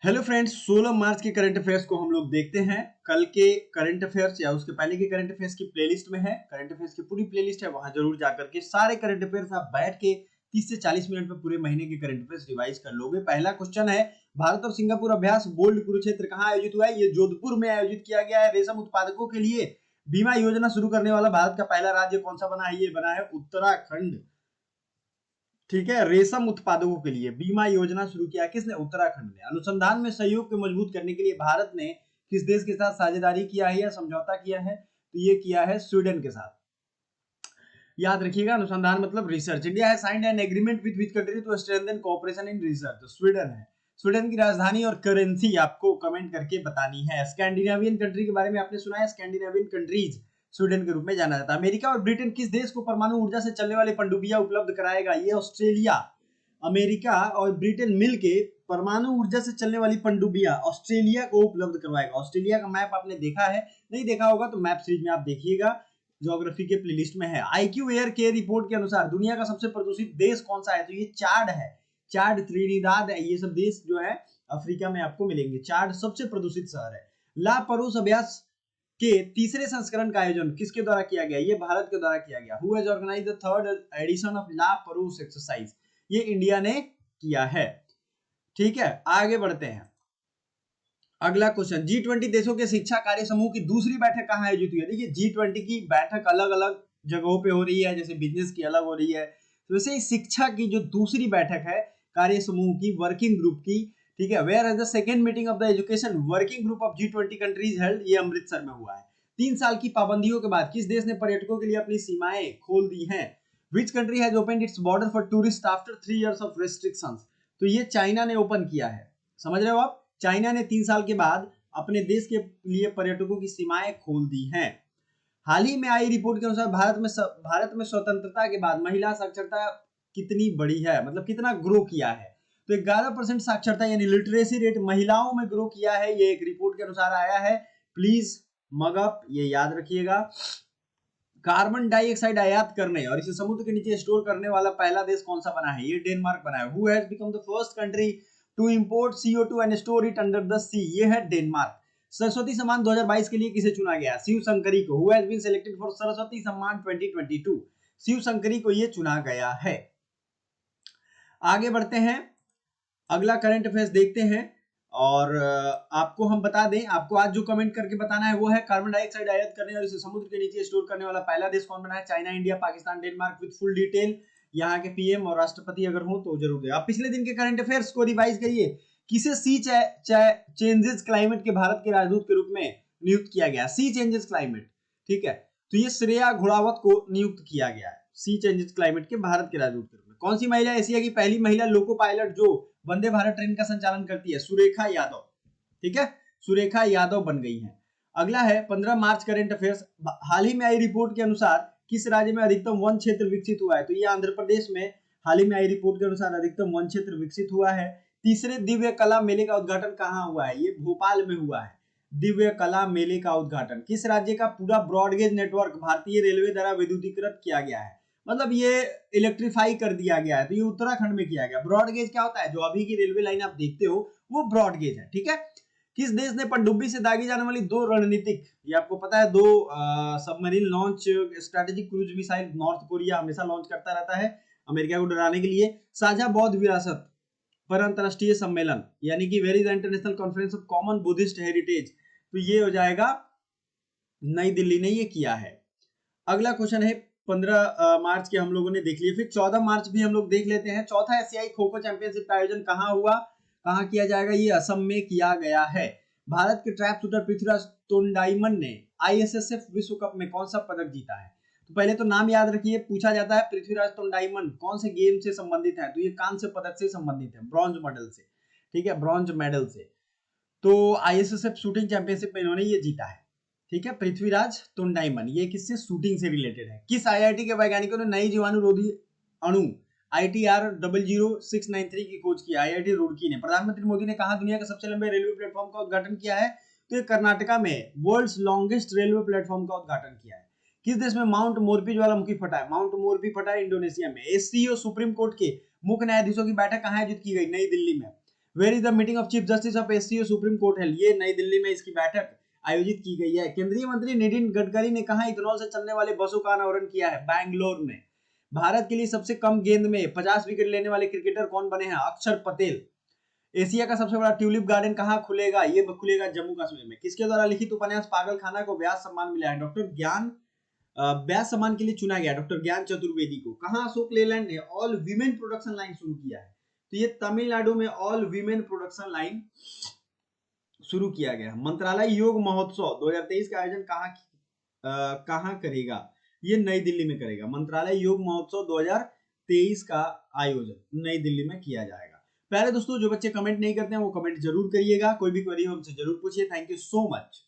Hello friends, 16 मार्च के current affairs को हम लोग देखते हैं। कल के करंट अफेयर्स या उसके पहले के करंट अफेयर्स की प्लेलिस्ट में है। करंट अफेयर्स की पूरी प्लेलिस्ट है, वहां जरूर जाकर के सारे करंट अफेयर्स आप बैठ के 30 से 40 मिनट में पूरे महीने के करंट अफेयर्स रिवाइज कर लोगे। पहला क्वेश्चन है, भारत और सिंगापुर अभ्यास बोल्ड कुरुक्षेत्र कहां आयोजित हुआ है? ये जोधपुर में आयोजित किया गया है। रेशम उत्पादकों के लिए बीमा योजना शुरू करने वाला भारत का पहला राज्य कौन सा बना है? ये बना है उत्तराखंड। ठीक है, रेशम उत्पादकों के लिए बीमा योजना शुरू किया किसने? उत्तराखंड ने। अनुसंधान में सहयोग को मजबूत करने के लिए भारत ने किस देश के साथ साझेदारी किया है या समझौता किया है? तो ये किया है स्वीडन के साथ। याद रखिएगा, अनुसंधान मतलब रिसर्च। इंडिया है signed an agreement with which country to strengthen cooperation in research? तो स्वीडन है। स्वीडन की राजधानी और करेंसी आपको कमेंट करके बतानी है। स्कैंडिनेवियन कंट्री के बारे में आपने सुना है, स्कैंडिनेवियन कंट्रीज स्वीडन के रूप में जाना जाता है। अमेरिका और ब्रिटेन किस देश को परमाणु ऊर्जा से चलने वाले पनडुब्बियां उपलब्ध कराएगा? ये ऑस्ट्रेलिया। अमेरिका और ब्रिटेन मिलके परमाणु ऊर्जा से चलने वाली पनडुब्बियां ऑस्ट्रेलिया को उपलब्ध करवाएगा। ऑस्ट्रेलिया का मैप आपने देखा है, नहीं देखा होगा तो मैप सीरीज में आप देखिएगा, ज्योग्राफी के प्लेलिस्ट में है। आईक्यू एयर के रिपोर्ट के अनुसार दुनिया का सबसे प्रदूषित देश कौन सा है? तो ये चाड है। चाड, त्रिनिदाद है, ये सब देश जो है अफ्रीका में आपको मिलेंगे। चाड सबसे प्रदूषित शहर है। ला परूस अभ्यास के तीसरे संस्करण का आयोजन किसके द्वारा किया गया? ये भारत के द्वारा किया गया। Who has organized the third edition of La Perouse exercise? ये इंडिया ने किया है। ठीक है, आगे बढ़ते हैं। अगला क्वेश्चन, G20 देशों के शिक्षा कार्य समूह की दूसरी बैठक कहां आयोजित हुई है? देखिए, G20 की बैठक अलग अलग जगहों पे हो रही है, जैसे बिजनेस की अलग हो रही है, तो वैसे ही शिक्षा की जो दूसरी बैठक है कार्य समूह की, वर्किंग ग्रुप की, ठीक है, where is the second meeting of the education working group of G20 countries held, ये अमृतसर में हुआ है। 3 साल की पाबंदियों के बाद किस देश ने पर्यटकों के लिए अपनी सीमाएं खोल दी हैं? Which country has opened its border for tourist after 3 years of restrictions? तो ये चाइना ने ओपन किया है। समझ रहे हो आप? चाइना ने 3 साल के बाद अपने देश के लिए पर्यटकों की सीमाएं खोल दी हैं। हाल ही में आई रिपोर्ट के अनुसार भारत में स्वतंत्रता के बाद महिला साक्षरता कितनी बढ़ी है, मतलब कितना ग्रो किया है? तो 11% साक्षरता यानी लिटरेसी रेट महिलाओं में ग्रो किया है, ये एक रिपोर्ट के अनुसार आया है। प्लीज मगअप, ये याद रखिएगा। कार्बन डाइऑक्साइड आयात करने और इसे समुद्र के नीचे स्टोर करने वाला पहला देश कौन सा बना है? ये डेनमार्क बना है। Who has become the first country to import CO2 and store it under the sea? ये है डेनमार्क। सरस्वती सम्मान 2022 के लिए किसे चुना गया? शिव शंकरी को। Who has been selected for Saraswati Samman 2022? Shiv Shankari को ये चुना गया है। आगे बढ़ते हैं, अगला करंट अफेयर्स देखते हैं। और आपको हम बता दें, आपको आज जो कमेंट करके बताना है वो है, कार्बन डाइऑक्साइड आयात करने और इसे समुद्र के नीचे स्टोर करने वाला पहला देश कौन बना है? China, India, Pakistan, Denmark. With full detail यहाँ के पीएम और राष्ट्रपति अगर हो तो जरूर दे। आप पिछले दिन के करंट अफेयर्स को रिवाइज करिए। किसे सी चेंजेस क्लाइमेट के भारत के राजदूत के रूप में नियुक्त किया गया? सी चेंजेस क्लाइमेट, ठीक है, तो ये श्रेया घोड़ावत को नियुक्त किया गया है सी चेंजेस क्लाइमेट के भारत के राजदूत के रूप में। कौन सी महिला एशिया की पहली महिला लोको पायलट जो वंदे भारत ट्रेन का संचालन करती है? सुरेखा यादव। ठीक है, सुरेखा यादव बन गई हैं। अगला है 15 मार्च करंट अफेयर्स। हाल ही में आई रिपोर्ट के अनुसार किस राज्य में अधिकतम वन क्षेत्र विकसित हुआ है? तो ये आंध्र प्रदेश में हाल ही में आई रिपोर्ट के अनुसार अधिकतम वन क्षेत्र विकसित हुआ है। तीसरे दिव्य कला मेले का उद्घाटन कहां हुआ है? ये भोपाल में हुआ है। दिव्य कला मेले का उद्घाटन किस राज्य का पूरा ब्रॉडगेज नेटवर्क भारतीय रेलवे द्वारा विद्युतीकृत किया गया है? मतलब ये इलेक्ट्रीफाई कर दिया गया है, तो ये उत्तराखंड में किया गया। ब्रॉडगेज क्या होता है? जो अभी की रेलवे लाइन आप देखते हो वो ब्रॉडगेज है। ठीक है, किस देश ने पनडुब्बी से दागी जाने वाली 2 रणनीतिक, ये आपको पता है, 2 submarine launch strategic cruise missile north Korea हमेशा लॉन्च करता रहता है अमेरिका को डराने के लिए, साझा बौद्ध विरासत पर अंतरराष्ट्रीय सम्मेलन, यानी कि where is international conference of common Buddhist heritage, तो ये हो जाएगा नई दिल्ली ने ये किया है। अगला क्वेश्चन है 15 मार्च के हम लोगों ने देख लिए, फिर 14 मार्च भी हम लोग देख लेते हैं। चौथा एशियाई खो खो चैंपियनशिप का आयोजन कहां हुआ, कहां किया जाएगा? ये असम में किया गया है। भारत के ट्रैप शूटर पृथ्वीराज तोंडाईमन ने ISSF विश्व कप में कौन सा पदक जीता है? तो पहले तो नाम याद रखिए, पूछा जाता है पृथ्वीराज तोंडाईमन कौन से गेम से संबंधित है? तो ये कांस्य पदक से संबंधित है, ब्रॉन्ज मेडल से। ठीक है, ब्रॉन्ज मेडल से। तो ISSF शूटिंग चैंपियनशिप में इन्होंने ये जीता है। ठीक है, पृथ्वीराज तोंडाईमन, ये किससे? शूटिंग से रिलेटेड है। किस IIT के वैज्ञानिकों ने नई जीवाणुरोधी अणु ITR 00693 की खोज की? IIT रुड़की ने। प्रधानमंत्री मोदी ने कहा दुनिया के सबसे लंबे रेलवे प्लेटफॉर्म का उद्घाटन किया है? तो ये कर्नाटका में वर्ल्ड्स लॉन्गेस्ट रेलवे प्लेटफॉर्म का उद्घाटन किया है। किस देश में माउंट मोरपी ज्वालामुखी फटा है? माउंट मोरपी फटा है इंडोनेशिया में। SCO सुप्रीम कोर्ट के मुख्य न्यायाधीशों की बैठक कहां आयोजित की गई? नई दिल्ली में। Where is the meeting of chief justice of SCO supreme court है? ये नई दिल्ली में इसकी बैठक आयोजित की गई है। केंद्रीय मंत्री नितिन गडकरी ने कहा इथेनॉल से चलने वाले बसों का अनावरण किया है बैंगलोर में। भारत के लिए सबसे कम गेंद में 50 विकेट लेने वाले क्रिकेटर कौन बने हैं? अक्षर पटेल। एशिया का सबसे बड़ा ट्यूलिप गार्डन कहाँ खुलेगा? ये खुलेगा जम्मू कश्मीर में। किसके द्वारा लिखित उपन्यास पागल खाना को व्यास सम्मान मिला है? डॉक्टर ज्ञान व्यास सम्मान के लिए चुना गया डॉक्टर ज्ञान चतुर्वेदी को। कहाँ अशोक लेलैंड ने ऑल वीमेन प्रोडक्शन लाइन शुरू किया है? तो ये तमिलनाडु में ऑल वीमेन प्रोडक्शन लाइन शुरू किया गया। मंत्रालय योग महोत्सव 2023 का आयोजन कहाँ करेगा? ये नई दिल्ली में करेगा। मंत्रालय योग महोत्सव 2023 का आयोजन नई दिल्ली में किया जाएगा। प्यारे दोस्तों, जो बच्चे कमेंट नहीं करते हैं वो कमेंट जरूर करिएगा। कोई भी क्वेरी हो हमसे जरूर पूछिए। Thank you so much.